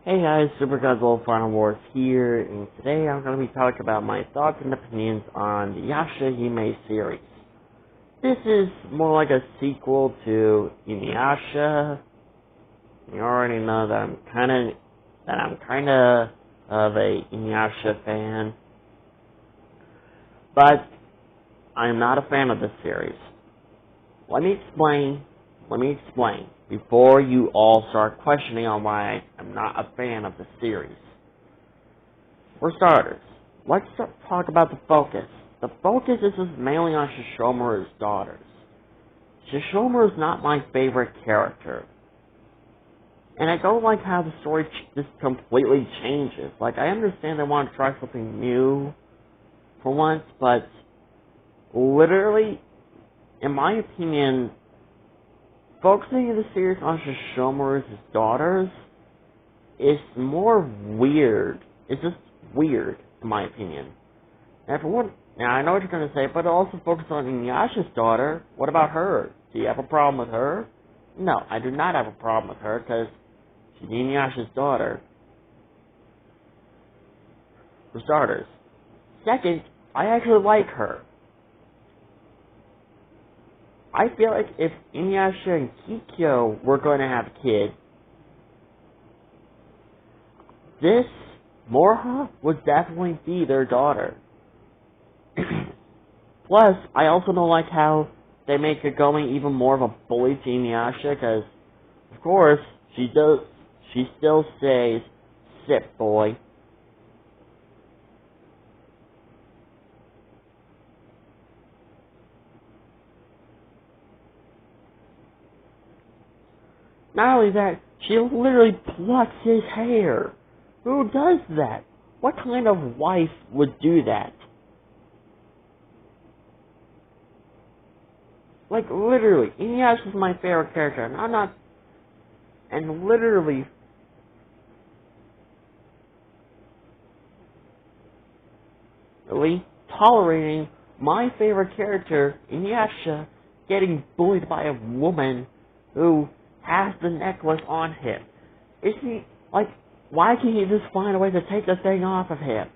Hey guys, Super Guzzle Final Wars here, and today I'm going to be talking about my thoughts and opinions on the Yashahime series. This is more like a sequel to Inuyasha. You already know that I'm kinda of a Inuyasha fan, but I'm not a fan of this series. Let me explain before you all start questioning on why I'm not a fan of the series. For starters, let's talk about the focus. The focus is mainly on Shishomaru's daughters. Shishomaru is not my favorite character. And I don't like how the story just completely changes. Like, I understand they want to try something new for once, but literally, in my opinion, focusing the series on Shishomaru's daughters is more weird. It's just weird, in my opinion. And for one, now I know what you're going to say, but also focus on Inuyasha's daughter. What about her? Do you have a problem with her? No, I do not have a problem with her, because she's Inuyasha's daughter. For starters. Second, I actually like her. I feel like if Inuyasha and Kikyo were going to have a kid, this Moroha would definitely be their daughter. Plus, I also don't like how they make her going even more of a bully to Inuyasha, because, of course, she still says, "Sit, boy." Not only that, she literally plucks his hair. Who does that? What kind of wife would do that? Like, literally, Inuyasha is my favorite character, and I'm not... And literally... really tolerating my favorite character, Inuyasha, getting bullied by a woman who has the necklace on him. Is he... like, why can't he just find a way to take the thing off of him?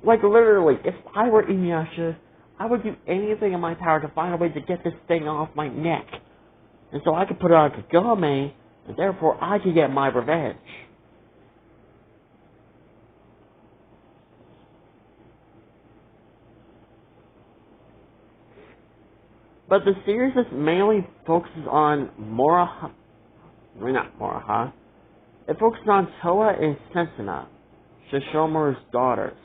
Like, literally, if I were Inuyasha, I would do anything in my power to find a way to get this thing off my neck. And so I could put it on Kagome, and therefore I could get my revenge. But the series just mainly focuses on Moroha. Well, not Moroha. It focuses on Toa and Sensuna, Shishomaru's daughters.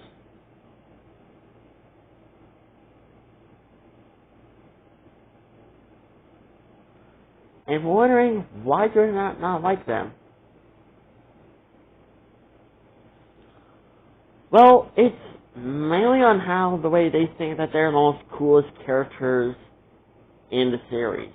And if you're wondering why do I not like them? Well, it's mainly on how the way they think that they're the most coolest characters in the series.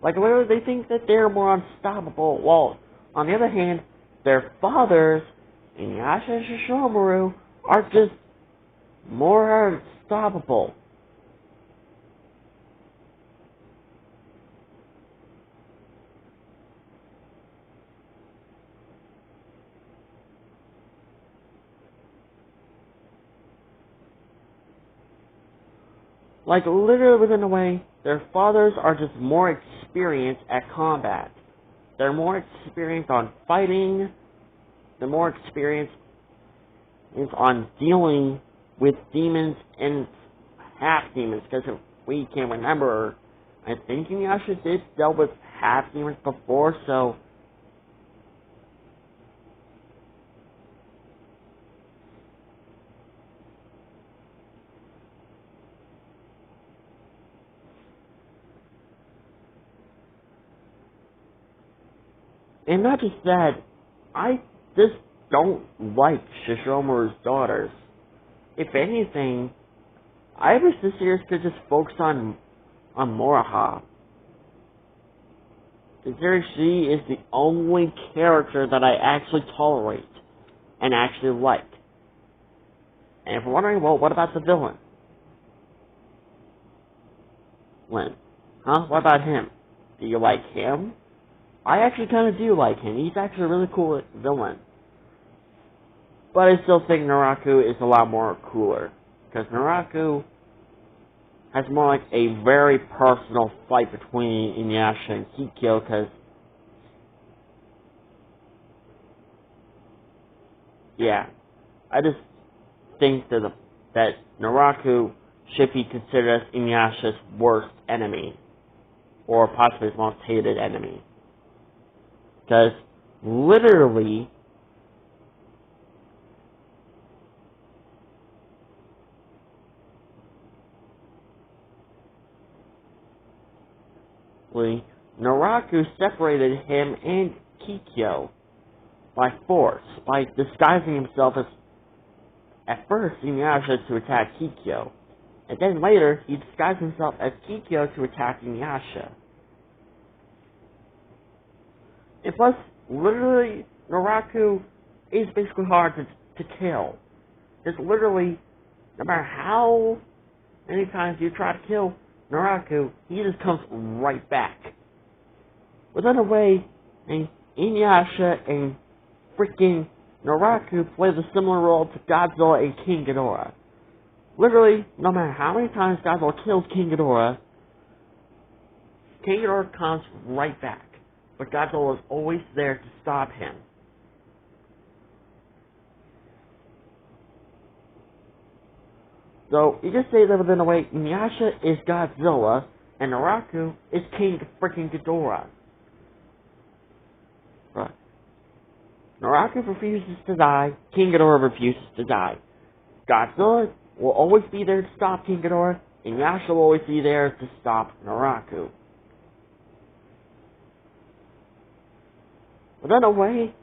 Like, literally, they think that they're more unstoppable. Well, on the other hand, their fathers, Inuyasha and Shishomaru, are just more unstoppable. Like, literally, within a way, their fathers are just more experienced at combat. They're more experienced on fighting. They're more experienced on dealing with demons and half-demons. Because if we can remember, I think Inuyasha did deal with half-demons before, so... And not just that, I just don't like Shishomaru's daughters. If anything, I wish this series could just focus on Moroha. Considering she is the only character that I actually tolerate and actually like. And if you're wondering, well, what about the villain? Lynn. Huh? What about him? Do you like him? I actually kind of do like him. He's actually a really cool villain. But I still think Naraku is a lot more cooler. Because Naraku has more like a very personal fight between Inuyasha and Kikyo. Because, yeah, I just think that Naraku should be considered as Inuyasha's worst enemy. Or possibly his most hated enemy. Because, literally, Naraku separated him and Kikyo by force, by disguising himself as, at first, Inuyasha to attack Kikyo, and then later, he disguised himself as Kikyo to attack Inuyasha. And plus, literally, Naraku is basically hard to kill. It's literally, no matter how many times you try to kill Naraku, he just comes right back. But in a way, Inuyasha and freaking Naraku play the similar role to Godzilla and King Ghidorah. Literally, no matter how many times Godzilla kills King Ghidorah comes right back. But Godzilla is always there to stop him. So, you just say that within a way, Inuyasha is Godzilla, and Naraku is King freaking Ghidorah. Right. Naraku refuses to die, King Ghidorah refuses to die. Godzilla will always be there to stop King Ghidorah, and Inuyasha will always be there to stop Naraku. But in a way,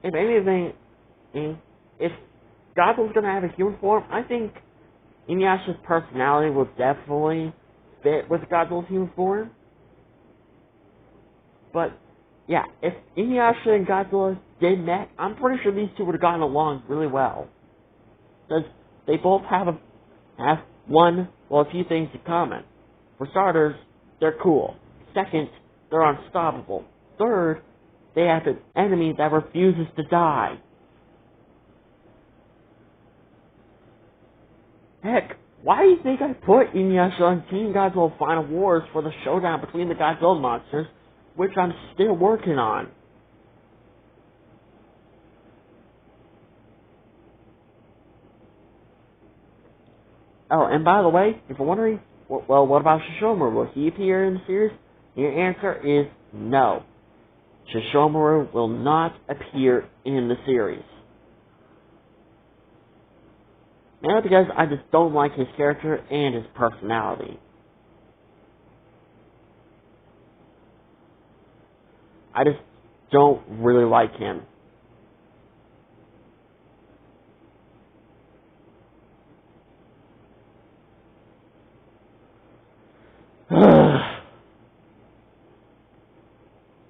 if anything, if Godzilla's going to have a human form, I think Inuyasha's personality will definitely fit with Godzilla's human form. But, yeah, if Inuyasha and Godzilla did met, I'm pretty sure these two would have gotten along really well. Because they both have a few things in common. For starters, they're cool. Second, they're unstoppable. Third, they have an enemy that refuses to die. Heck, why do you think I put Inuyasha on Team Godzilla Final Wars for the showdown between the Godzilla monsters, which I'm still working on? Oh, and by the way, if you're wondering, well, what about Shishomaru? Will he appear in the series? Your answer is no. Shishomaru will not appear in the series. Mainly because I just don't like his character and his personality. I just don't really like him.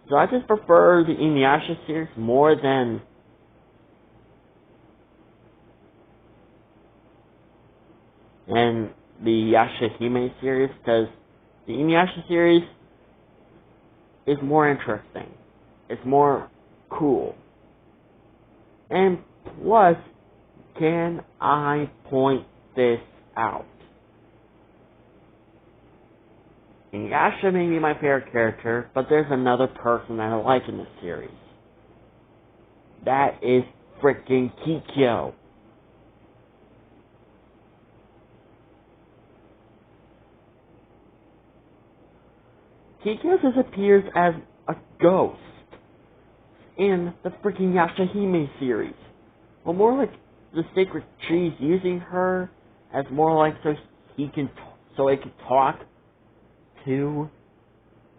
So I just prefer the Inuyasha series more than the Yashahime series, because the Inuyasha series is more interesting. It's more cool. And plus, can I point this out? Inuyasha may be my favorite character, but there's another person that I like in this series. That is freaking Kikyo. Kikyo just appears as a ghost in the freaking Yashahime series. Well, more like the sacred tree's using her as more like so it can talk to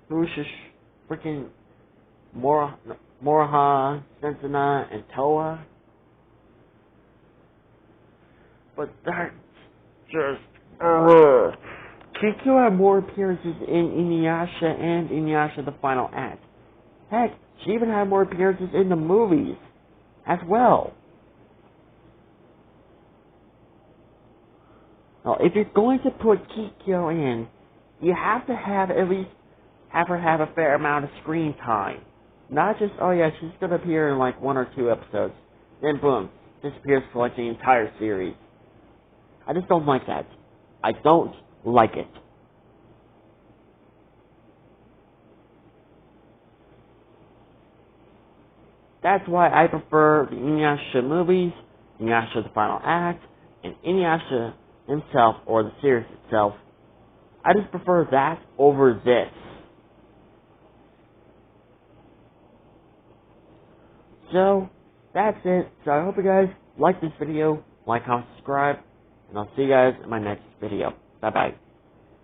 freaking Moroha, Sensuna, and Toa. But that's just Kikyo had more appearances in Inuyasha and Inuyasha the Final Act. Heck, she even had more appearances in the movies as well. Now, if you're going to put Kikyo in You have to have at least have her have a fair amount of screen time. Not just, oh yeah, she's going to appear in like 1 or 2 episodes. Then boom, disappears for like the entire series. I just don't like that. I don't like it. That's why I prefer the Inuyasha movies, Inuyasha the Final Act, and Inuyasha himself, or the series itself. I just prefer that over this. So, that's it. So I hope you guys like this video, like, comment, subscribe, and I'll see you guys in my next video. Bye-bye.